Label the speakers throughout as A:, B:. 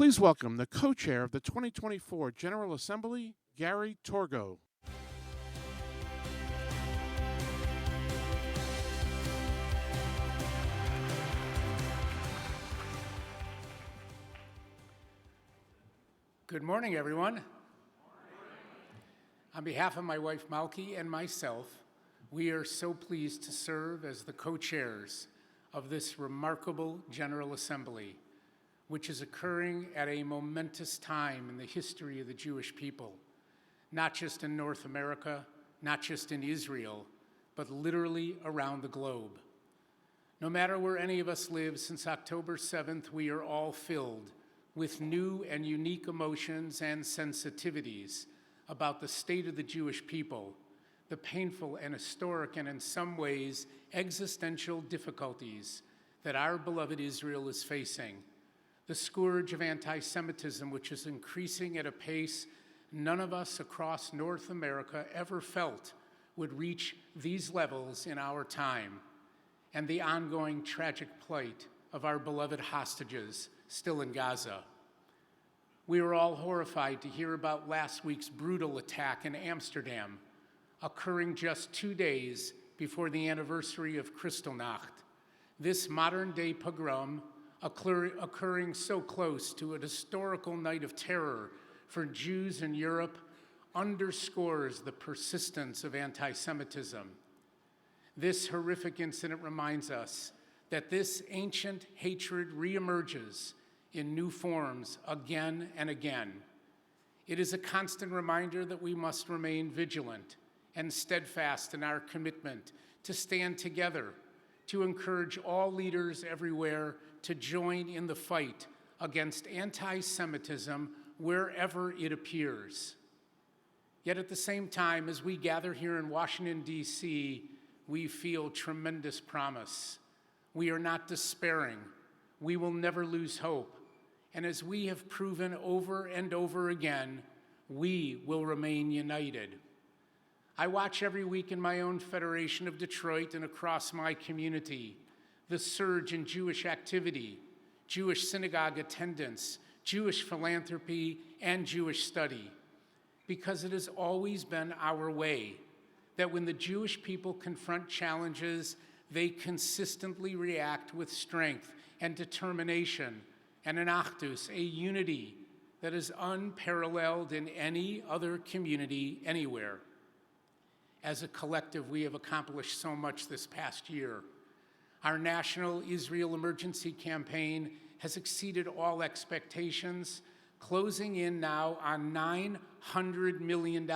A: Please welcome the co-chair of the 2024 General Assembly, Gary Torgow.
B: Good morning, everyone. On behalf of my wife, Malky, and myself, we are so pleased to serve as the co-chairs of this remarkable General Assembly, which is occurring at a momentous time in the history of the Jewish people, not just in North America, not just in Israel, but literally around the globe. No matter where any of us live, since October 7th, we are all filled with new and unique emotions and sensitivities about the state of the Jewish people, the painful and historic and in some ways existential difficulties that our beloved Israel is facing, the scourge of anti-Semitism, which is increasing at a pace none of us across North America ever felt would reach these levels in our time, and the ongoing tragic plight of our beloved hostages still in Gaza. We were all horrified to hear about last week's brutal attack in Amsterdam, occurring just 2 days before the anniversary of Kristallnacht. This modern-day pogrom, occurring so close to a historical night of terror for Jews in Europe, underscores the persistence of anti-Semitism. This horrific incident reminds us that this ancient hatred reemerges in new forms again and again. It is a constant reminder that we must remain vigilant and steadfast in our commitment to stand together, to encourage all leaders everywhere to join in the fight against anti-Semitism wherever it appears. Yet at the same time, as we gather here in Washington, D.C., we feel tremendous promise. We are not despairing. We will never lose hope. And as we have proven over and over again, we will remain united. I watch every week in my own Federation of Detroit and across my community the surge in Jewish activity, Jewish synagogue attendance, Jewish philanthropy, and Jewish study, because it has always been our way that when the Jewish people confront challenges, they consistently react with strength and determination and an achdus, a unity that is unparalleled in any other community anywhere. As a collective, we have accomplished so much this past year. Our national Israel emergency campaign has exceeded all expectations, closing in now on $900 million.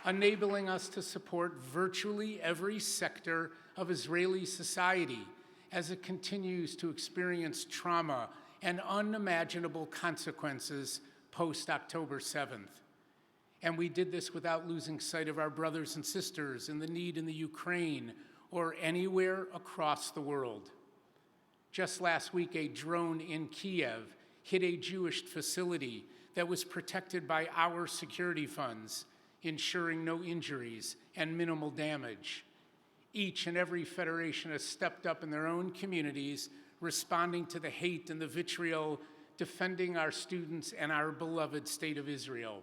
B: Enabling us to support virtually every sector of Israeli society as it continues to experience trauma and unimaginable consequences post-October 7th. And we did this without losing sight of our brothers and sisters in the need in the Ukraine or anywhere across the world. Just last week, a drone in Kiev hit a Jewish facility that was protected by our security funds, ensuring no injuries and minimal damage. Each and every federation has stepped up in their own communities, responding to the hate and the vitriol, defending our students and our beloved state of Israel.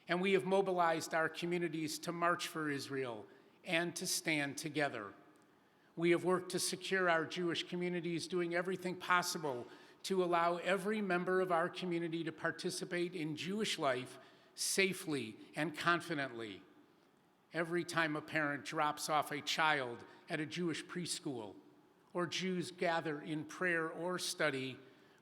B: And we have mobilized our communities to march for Israel and to stand together. We have worked to secure our Jewish communities, doing everything possible to allow every member of our community to participate in Jewish life safely and confidently. Every time a parent drops off a child at a Jewish preschool, or Jews gather in prayer or study,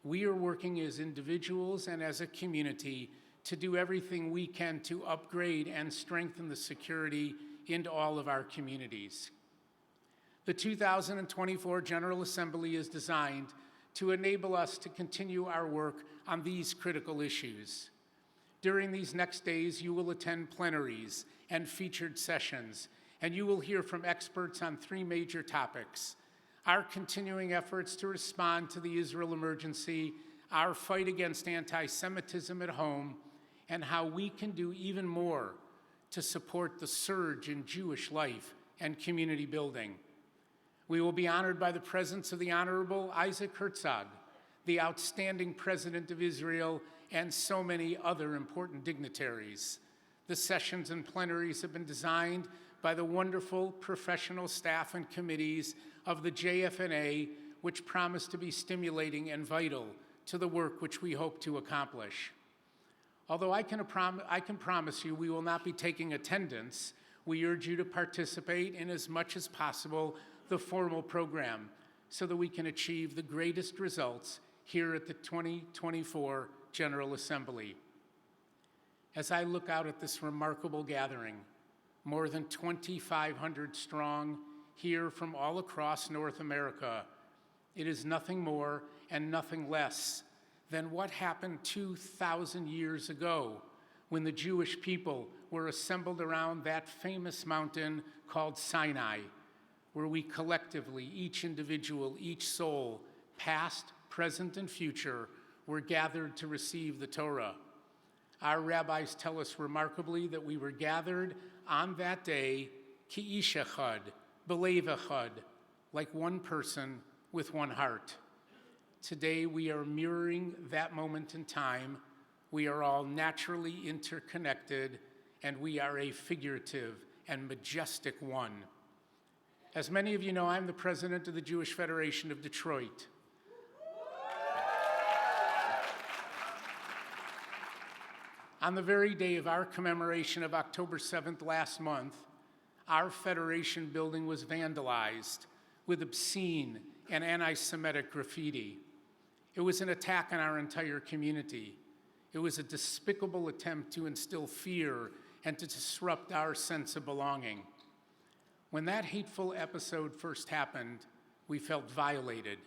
B: we are working as individuals and as a community to do everything we can to upgrade and strengthen the security in all of our communities. The 2024 General Assembly is designed to enable us to continue our work on these critical issues. During these next days, you will attend plenaries and featured sessions, and you will hear from experts on 3 major topics: our continuing efforts to respond to the Israel emergency, our fight against anti-Semitism at home, and how we can do even more to support the surge in Jewish life and community building. We will be honored by the presence of the Honorable Isaac Herzog, the outstanding President of Israel, and so many other important dignitaries. The sessions and plenaries have been designed by the wonderful professional staff and committees of the JFNA, which promise to be stimulating and vital to the work which we hope to accomplish. Although I can promise you we will not be taking attendance, we urge you to participate in as much as possible the formal program so that we can achieve the greatest results here at the 2024 General Assembly. As I look out at this remarkable gathering, more than 2,500 strong here from all across North America, it is nothing more and nothing less than what happened 2,000 years ago when the Jewish people were assembled around that famous mountain called Sinai, where we collectively, each individual, each soul, past, present, and future, were gathered to receive the Torah. Our rabbis tell us remarkably that we were gathered on that day, ki'ish echad, belev echad, like one person with one heart. Today we are mirroring that moment in time. We are all naturally interconnected, and we are a figurative and majestic one. As many of you know, I'm the president of the Jewish Federation of Detroit. On the very day of our commemoration of October 7th last month, our Federation building was vandalized with obscene and anti-Semitic graffiti. It was an attack on our entire community. It was a despicable attempt to instill fear and to disrupt our sense of belonging. When that hateful episode first happened, we felt violated.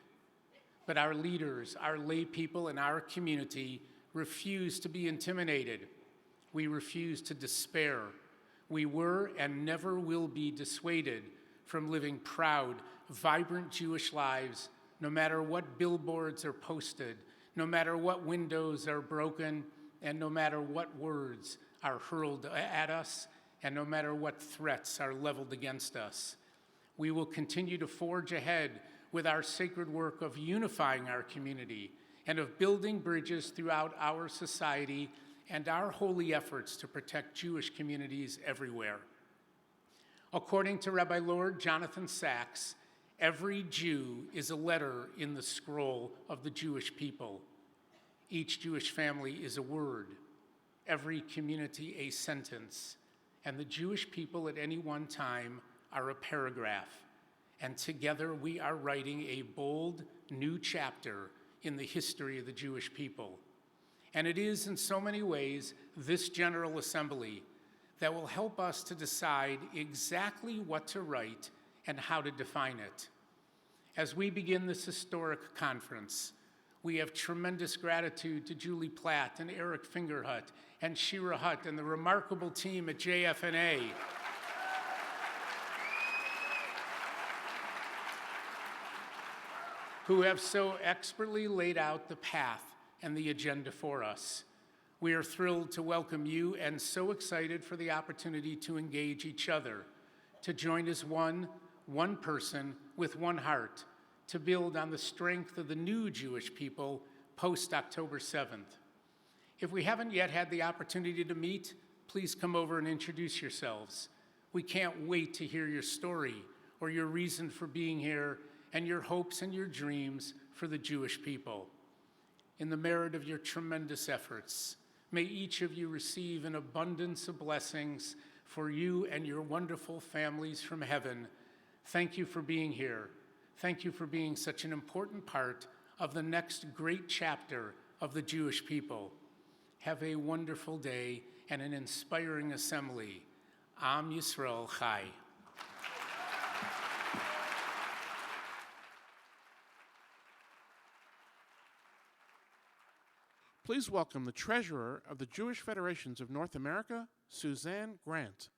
B: But our leaders, our lay people, and our community refused to be intimidated. We refused to despair. We were and never will be dissuaded from living proud, vibrant Jewish lives, no matter what billboards are posted, no matter what windows are broken, and no matter what words are hurled at us, and no matter what threats are leveled against us. We will continue to forge ahead with our sacred work of unifying our community and of building bridges throughout our society and our holy efforts to protect Jewish communities everywhere. According to Rabbi Lord Jonathan Sachs, every Jew is a letter in the scroll of the Jewish people. Each Jewish family is a word, every community a sentence, and the Jewish people at any one time are a paragraph. And together we are writing a bold new chapter in the history of the Jewish people. And it is in so many ways this General Assembly that will help us to decide exactly what to write and how to define it. As we begin this historic conference, we have tremendous gratitude to Julie Platt and Eric Fingerhut and Shira Hutt and the remarkable team at JFNA. Who have so expertly laid out the path and the agenda for us. We are thrilled to welcome you and so excited for the opportunity to engage each other, to join as one person with one heart, to build on the strength of the new Jewish people post-October 7th. If we haven't yet had the opportunity to meet, please come over and introduce yourselves. We can't wait to hear your story or your reason for being here and your hopes and your dreams for the Jewish people. In the merit of your tremendous efforts, may each of you receive an abundance of blessings for you and your wonderful families from heaven. Thank you for being here. Thank you for being such an important part of the next great chapter of the Jewish people. Have a wonderful day and an inspiring assembly. Am Yisrael Chai.
A: Please welcome the Treasurer of the Jewish Federations of North America, Suzanne Grant.